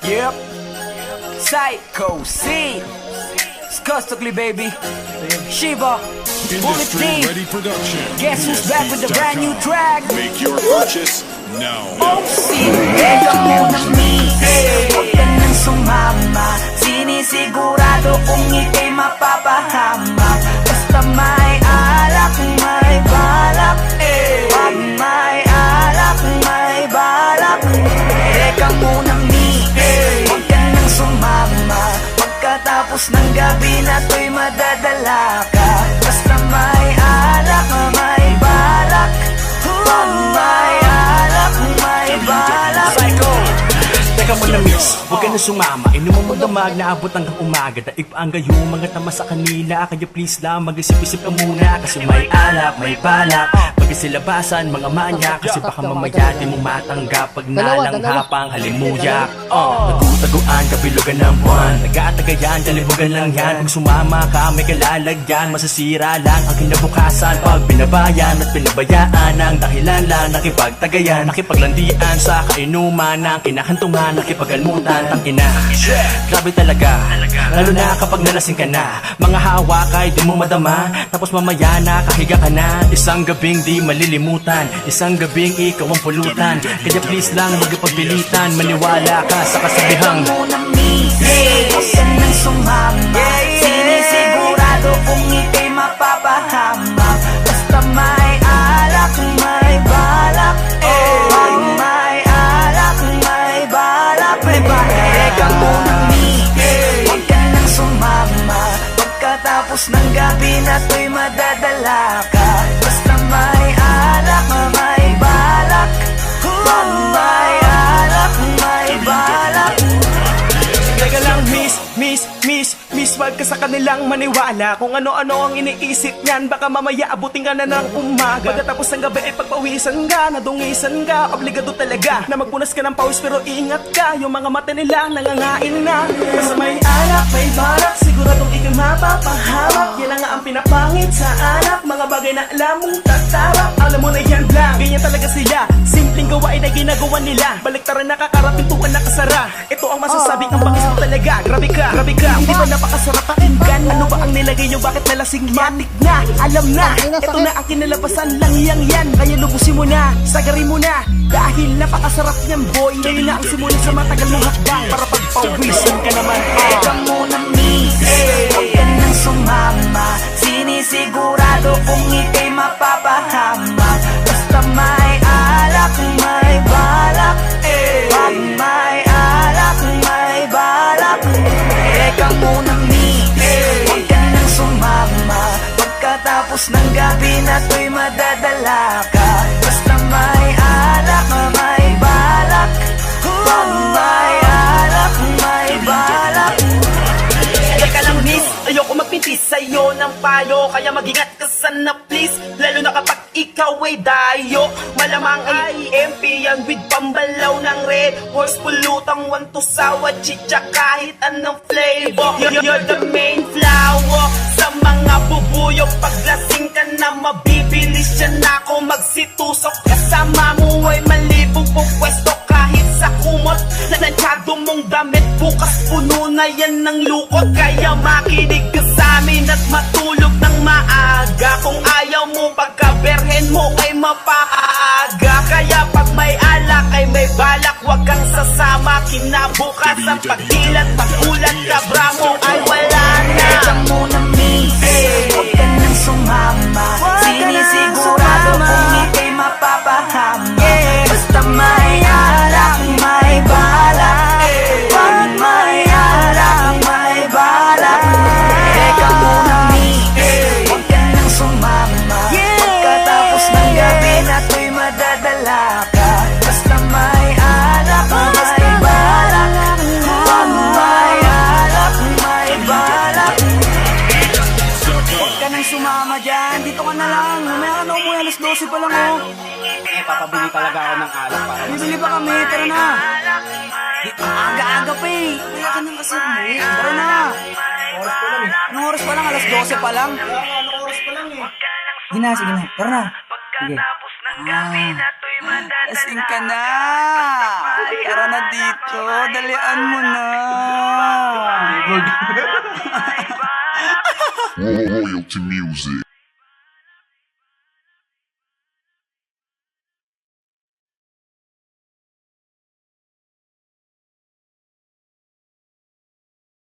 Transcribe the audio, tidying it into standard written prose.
Yep. Psycho C. Skustokly baby. Shiva. Bullet Industry D. Ready Production. Guess who's back with the brand new track? Make your purchase now. Oh, Teka muna misis, huwag ka nang sumama. Sinisigurado kung ika'y mapapahama. Basta may alak, may balak. Pag may alak, may balak. Teka muna misis, huwag ka nang sumama. Pagkatapos ng gabi na to'y madadala ka. Basta may alak, may balak. Pag may alak, may balak. Psycho. Teka mo na miss, huwag ka na sumama. Inuman mo damag, naabot hanggang umaga. Daig pa ang gayo, mga tama sa kanila. Kaya please lang, mag-isip-isip ka muna. Kasi may alak, may balak. Pagkasilabasan, mga manya. Kasi baka mamaya di mo matanggap. Pag nalang hapang halimuyak. Nagutaguan, kabilugan ng buwan. Nagkatagayan, kalibugan lang yan. Kung sumama ka, may kalalagyan. Masasira lang ang kinabukasan. Pag binabayan at pinabayaan, ang dahilan lang nakipagtagayan. Nakipaglandian sa kainuman ng kinakantungan. Nakipagalmutan, tangina. Grabe talaga, lalo na kapag nalasing ka na. Mga hawakay di mo madama. Tapos mamaya nakahiga ka na. Isang gabing di malilimutan. Isang gabing ikaw ang pulutan. Kaya please lang magpagpilitan. Maniwala ka sa kasabihang Teka muna misis, huwag ka nang sumama. Sinisigurado kung ika'y mapapahama. Basta may alak, may balak. Pag may alak, may balak. Teka muna misis, huwag ka nang sumama. Pagkatapos ng gabi na to'y madadala ka. Basta may alak, may balak. Pag may alak, may balak. Teka lang miss, wag ka sa kanilang maniwala. Kung ano-ano ang iniisip niyan, baka mamaya abutin ka na ng umaga. Pagkatapos ng gabi ay pagpawisan ka, nadungisan ka. Obligado talaga na magpunas ka ng pawis, pero ingat ka. Yung mga mata nila nangangain na. Basta may alak, may balak, siguradong ikay mapapahamak. Yan na nga ang pinapangit sa alak, mga bagay na alam mong tatarap. Alam mo na yan lang, ganyan talaga sila. Simpleng gawain na ginagawa nila. Baliktaran nakakarating tuwan nakasara. Ito ang masasabing ang bangis mo talaga. Grabe ka, hindi ba napakasarap pakinggan? Ano ba ang nilagay nyo, bakit nalasing yan? Matik na, alam na, ito na ang kinalabasan lang yan. Kaya lubusin mo na, sagarin mo na. Dahil napakasarap niyan boy. Ngayon na ang simula sa matagal mong hakbang. Para pagpawisan ka naman. Teka muna misis, huwag ka nang sumama. Sinisigurado kung ika'y mapapahama. Basta may alak, may balak. Pag may alak, may balak. Teka muna misis, huwag ka nang sumama. Pagkatapos ng gabi na to'y madadala ka. Basta may alak, may balak. Pag may alak, may balak. Teka lang miss, ayoko magpintis sa'yo ng payo. Kaya mag-ingat ka sana please. Lalo na kapag ikaw ay dayo. Malamang ay EMP yan with pambalaw ng red horse. Pulutang want to sawa chicha kahit anong flavor. You're the main flower sa mga bubuyo. Paglasing ka na mabibilis yan ako magsitusok. Kasama mo ay malibog po pwesto kahit sa kumot. Nanansyado mong damit bukas puno na yan ng lukot. Kaya makinig ka sa amin at matulog ng maaga. Kung ayaw mo pagkaberhen mo ay mapaaga. Kaya pag may alak ay may balak, wag kang sasama. Kinabukas ang pagdilat, pagulat, kabra mo ay wala na. Teka muna misis, huwag ka nang sumama. Sinisigurado kung ika'y mapapahama. Basta may alak, may balak. Pag may alak, may balak. Teka muna misis, huwag ka nang sumama. Pagkatapos ng gabi na to'y madadala ka. Basta may alak, may balak. Pag may alak, may balak. Huwag ka nang sumama dyan, dito ka na lang. Mamaya ka na umuwi, alas 12 pa lang oh. Papabili talaga ako ng alak para Bibili pa kami, tara na. Aga-aga pa eh. Kaya ka nang kasi umuwi. Tara na. oras ko lang eh. Anong oras pa lang? Alas 12 pa lang. Anong oras pa lang eh? Sige na. Tara na. Sige. Lasing ka na. Tara na dito, dalian mo na. Royalty music.